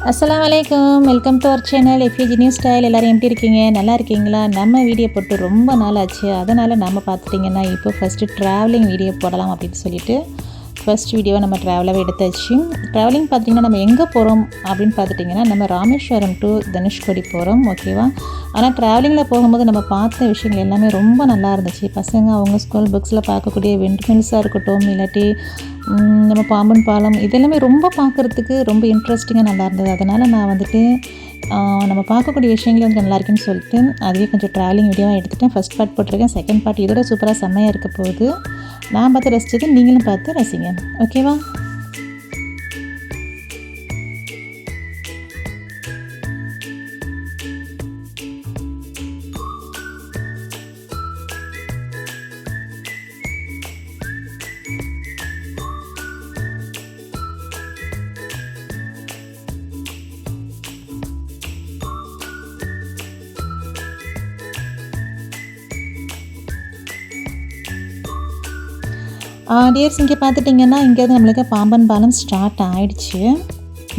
அஸ்ஸலாமு அலைக்கும். Welcome to our channel FUG new style. எல்லோரும் எப்படி இருக்கீங்க? நல்லா இருக்கீங்களா? நம்ம வீடியோ போட்டு ரொம்ப நாள் ஆச்சு. அதனால் நம்ம பார்த்துட்டிங்கன்னா இப்போ ஃபஸ்ட்டு ட்ராவலிங் வீடியோ போடலாம் அப்படின்னு சொல்லிட்டு ஃபஸ்ட் வீடியோவை நம்ம ட்ராவலாகவே எடுத்தாச்சு. ட்ராவலிங் பார்த்திங்கன்னா நம்ம எங்கே போகிறோம் அப்படின்னு பார்த்துட்டிங்கன்னா நம்ம ராமேஸ்வரம் டு தனுஷ்கோடி போகிறோம். ஓகேவா? ஆனால் ட்ராவலிங்கில் போகும்போது நம்ம பார்த்த விஷயங்கள் எல்லாமே ரொம்ப நல்லா இருந்துச்சு. பசங்க அவங்க ஸ்கூல் புக்ஸில் பார்க்கக்கூடிய விண்ட்மில்ஸாக இருக்கட்டும், இல்லாட்டி நம்ம பாம்பன் பாலம், இதெல்லாமே ரொம்ப பார்க்குறதுக்கு ரொம்ப இன்ட்ரெஸ்டிங்காக நல்லா இருந்தது. அதனால் நான் வந்துட்டு நம்ம பார்க்கக்கூடிய விஷயங்கள் வந்து நல்லா இருக்குன்னு சொல்லிட்டு அதுவே கொஞ்சம் ட்ராவலிங் வீடியோவாக எடுத்துகிட்டேன். ஃபஸ்ட் பார்ட் போட்டிருக்கேன். செகண்ட் பார்ட் இதோட சூப்பராக செம்மையாக இருக்க போகுது. நான் பார்த்து ரசிச்சது நீங்களும் பார்த்து ரசிங்க. ஓகேவா? டியர்ஸ், இங்கே பார்த்துட்டிங்கன்னா இங்கேருந்து நம்மளுக்கு பாம்பன் பாலம் ஸ்டார்ட் ஆகிடுச்சு.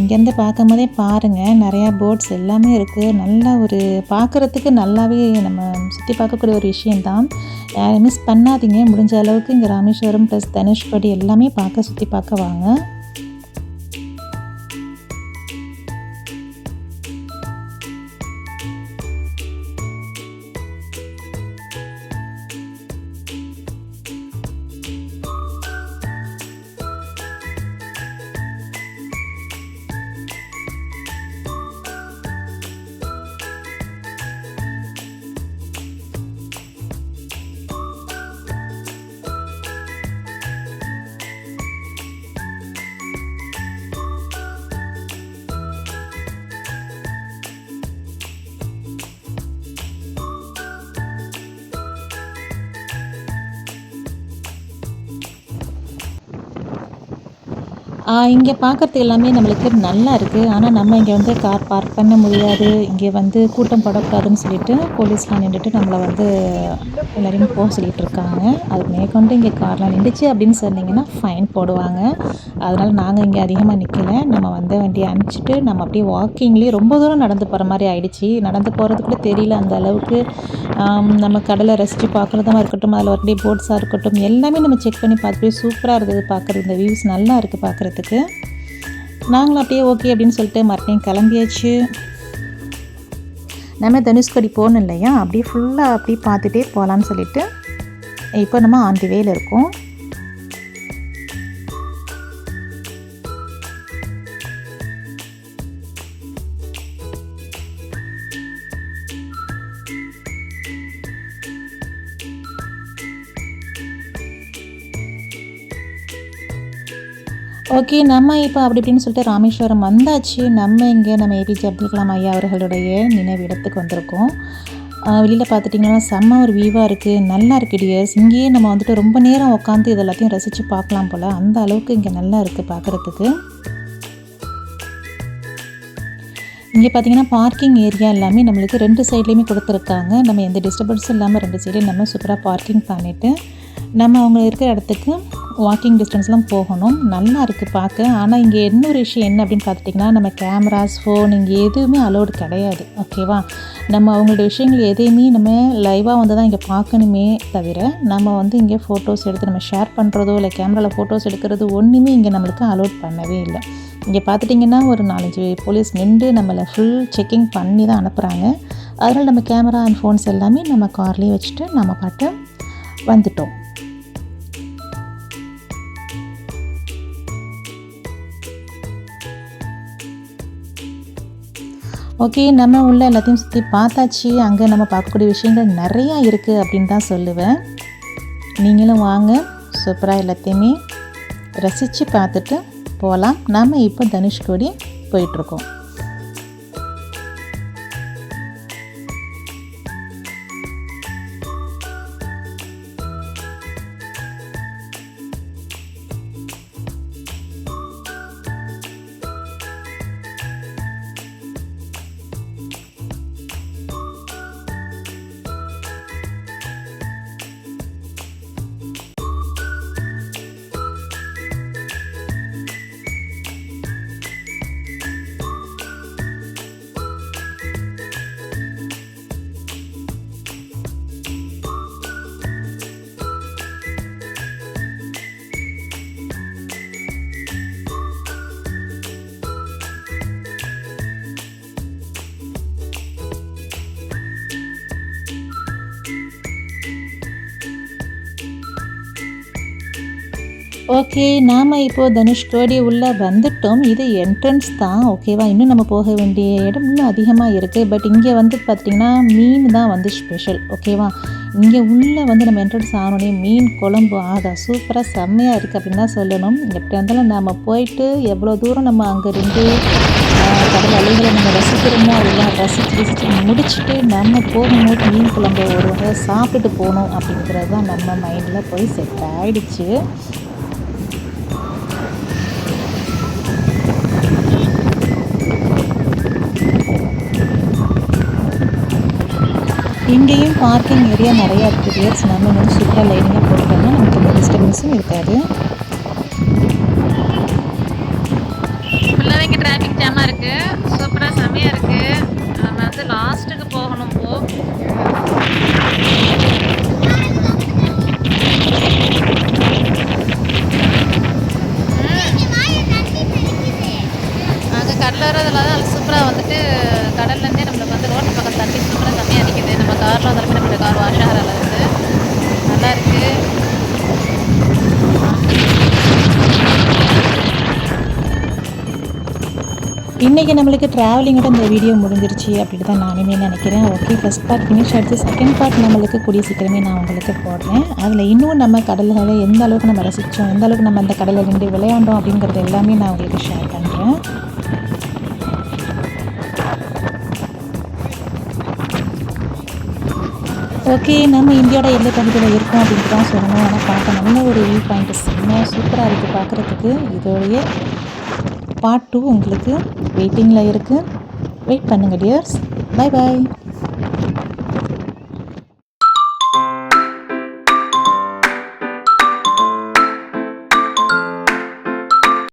இங்கேருந்து பார்க்கும்போதே பாருங்கள், நிறையா போட்ஸ் எல்லாமே இருக்குது. நல்லா ஒரு பார்க்குறதுக்கு நல்லாவே நம்ம சுற்றி பார்க்கக்கூடிய ஒரு விஷயந்தான். மிஸ் பண்ணாதீங்க. முடிஞ்ச அளவுக்கு இங்கே ராமேஸ்வரம் ப்ளஸ் தனுஷ்கோடி எல்லாமே சுற்றி பார்க்க வாங்க. இங்கே பார்க்குறதுக்கு எல்லாமே நம்மளுக்கு நல்லா இருக்குது. ஆனால் நம்ம இங்கே வந்து கார் பார்க் பண்ண முடியாது, இங்கே வந்து கூட்டம் படக்கூடாதுன்னு சொல்லிட்டு போலீஸ்லாம் நின்றுட்டு நம்மளை வந்து எல்லோரையும் போக சொல்லிகிட்டு இருக்காங்க. அது மேற்கொண்டு இங்கே கார்லாம் நின்றுச்சு அப்படின்னு சொன்னிங்கன்னா ஃபைன் போடுவாங்க. அதனால் நாங்கள் இங்கே அதிகமாக நிற்கல. நம்ம வந்து வண்டியை அனுப்பிச்சிட்டு நம்ம அப்படியே வாக்கிங்லேயே ரொம்ப தூரம் நடந்து போகிற மாதிரி ஆகிடுச்சி. நடந்து போகிறது கூட தெரியல அந்த அளவுக்கு. நம்ம கடலை ரசித்து பார்க்குறதா இருக்கட்டும், அதில் வரக்கூடிய போட்ஸாக இருக்கட்டும், எல்லாமே நம்ம செக் பண்ணி பார்த்துட்டு சூப்பராக இருந்தது பார்க்குறது. இந்த வியூஸ் நல்லா இருக்குது பார்க்குறதுக்கு. நாங்களும் அப்படியே ஓகே அப்படின்னு சொல்லிட்டு மறுபடியும் கிளம்பியாச்சு. நம்ம தனுஷ்கோடி போகணும் இல்லையா, அப்படியே ஃபுல்லாக அப்படியே பார்த்துட்டே போகலான்னு சொல்லிட்டு இப்போ நம்ம ஆன் தி வேல இருக்கோம். ஓகே, நம்ம இப்போ அப்படி இப்படின்னு சொல்லிட்டு ராமேஸ்வரம் வந்தாச்சு. நம்ம இங்கே நம்ம ஏபிஜே அப்துல் கலாம் ஐயா அவர்களுடைய நினைவு இடத்துக்கு வந்திருக்கோம். வெளியில் பார்த்துட்டிங்கன்னா செம்ம ஒரு வியூவாக இருக்குது, நல்லா இருக்குது டியர்ஸ். இங்கேயே நம்ம வந்துட்டு ரொம்ப நேரம் உட்காந்து இது எல்லாத்தையும் ரசித்து பார்க்கலாம் போல், அந்த அளவுக்கு இங்கே நல்லா இருக்குது பார்க்குறதுக்கு. இங்கே பார்த்திங்கன்னா பார்க்கிங் ஏரியா எல்லாமே நம்மளுக்கு 2 சைட்லேயுமே கொடுத்துருக்காங்க. நம்ம எந்த டிஸ்டர்பன்ஸும் இல்லாமல் 2 சைட்லேயும் நம்ம சூப்பராக பார்க்கிங் பண்ணிவிட்டு நம்ம அவங்க இருக்கிற இடத்துக்கு வாக்கிங் டிஸ்டன்ஸ்லாம் போகணும். நல்லா இருக்குது பார்க்க. ஆனால் இங்கே இன்னொரு விஷயம் என்ன அப்படின்னு பார்த்துட்டிங்கன்னா, நம்ம கேமராஸ், ஃபோன் இங்கே எதுவுமே அலோடு கிடையாது. ஓகேவா? நம்ம அவங்களோட விஷயங்கள் எதையுமே நம்ம லைவாக வந்து தான் இங்கே பார்க்கணுமே தவிர, நம்ம வந்து இங்கே ஃபோட்டோஸ் எடுத்து நம்ம ஷேர் பண்ணுறதோ இல்லை கேமராவில் ஃபோட்டோஸ் எடுக்கிறது ஒன்றுமே இங்கே நம்மளுக்கு அலோட் பண்ணவே இல்லை. இங்கே பார்த்துட்டிங்கன்னா ஒரு 4-5 போலீஸ் நின்று நம்மளை ஃபுல் செக்கிங் பண்ணி தான் அனுப்புகிறாங்க. அதனால் நம்ம கேமரா அண்ட் ஃபோன்ஸ் எல்லாமே நம்ம கார்லேயே வச்சுட்டு நம்ம பாட்டு வந்துட்டோம். ஓகே, நம்ம உள்ள எல்லாத்தையும் சுற்றி பார்த்தாச்சு. அங்கே நம்ம பார்க்கக்கூடிய விஷயங்கள் நிறையா இருக்குது அப்படின்னு தான் சொல்லுவேன். நீங்களும் வாங்க, சூப்பராக எல்லாத்தையுமே ரசித்து பார்த்துட்டு போகலாம். நாம் இப்போ தனுஷ்கோடி போயிட்டுருக்கோம். ஓகே, நாம் இப்போது தனுஷ்கோடி உள்ளே வந்துட்டோம். இது என்ட்ரன்ஸ் தான், ஓகேவா? இன்னும் நம்ம போக வேண்டிய இடம் இன்னும் அதிகமாக இருக்குது. பட் இங்கே வந்து பார்த்திங்கன்னா மீன் தான் வந்து ஸ்பெஷல், ஓகேவா? இங்கே உள்ளே வந்து நம்ம என்ட்ரன்ஸ் ஆனோடனே மீன் குழம்பு ஆகா சூப்பராக செம்மையாக இருக்குது அப்படின்னு தான் சொல்லணும். எப்படி இருந்தாலும் நம்ம போயிட்டு எவ்வளோ தூரம் நம்ம அங்கே இருந்து கடல் அலைகளை நம்ம ரசிக்கிறோமோ அதெல்லாம் ரசித்து முடிச்சுட்டு நம்ம போகும்போது மீன் குழம்பு ஒரு வகை சாப்பிட்டுட்டு போகணும் அப்படிங்கிறது தான் நம்ம மைண்டில் போய் செட் ஆகிடுச்சு. இங்கேயும் பார்க்கிங் ஏரியா நிறையா இருக்குது. நம்ம இன்னும் சூப்பராக லைனிங்காக போட்டுட்டோம்னா நமக்கு எந்த டிஸ்டர்பன்ஸும் இருக்காது. ஃபுல்லாகவே இங்கே டிராஃபிக் ஜாமாக இருக்குது. சூப்பராக செம்மையாக இருக்குது. நம்ம வந்து லாஸ்ட்டுக்கு போகணும். அங்கே கடலோரத்தில் தான் சூப்பராக வந்துட்டு கடல்லேருந்தே நம்மளுக்கு வந்து ரோட்டு பக்கம் தண்ணி சூப்பராக செம்மையாக அடிக்குது. நம்ம காரில் வந்தாலுமே நம்மளோட கார் வாஷ் ஆகிற அளவுக்கு நல்லா இருக்குது. இன்றைக்கி நம்மளுக்கு ட்ராவலிங்கோட இந்த வீடியோ முடிஞ்சிருச்சு அப்படின்னு தான் நானுமே நினைக்கிறேன். ஓகே, ஃபஸ்ட் பார்ட் ஃபினிஷ் ஆகிடுச்சு. செகண்ட் பார்ட் நம்மளுக்கு கூடிய சீக்கிரமே நான் உங்களுக்கு போடுறேன். அதில் இன்னும் நம்ம கடல்களை எந்த அளவுக்கு நம்ம ரசித்தோம், எந்த அளவுக்கு நம்ம அந்த கடலில் நின்று விளையாண்டோம் அப்படிங்கிறது எல்லாமே நான் உங்களுக்கு ஷேர் பண்ணுறேன். ஓகே, நம்ம இந்தியாவோட எல்லை பகுதியில் இருக்கோம் அப்படின்ட்டு தான் சொல்லணும். ஆனால் பார்க்க நல்ல ஒரு வியூ பாயிண்ட் செம்மையாக சூப்பராக இருக்குது பார்க்குறதுக்கு. இதோடைய பார்ட் 2 உங்களுக்கு வெயிட்டிங்கில் இருக்குது. வெயிட் பண்ணுங்கள் டியர்ஸ். Bye bye.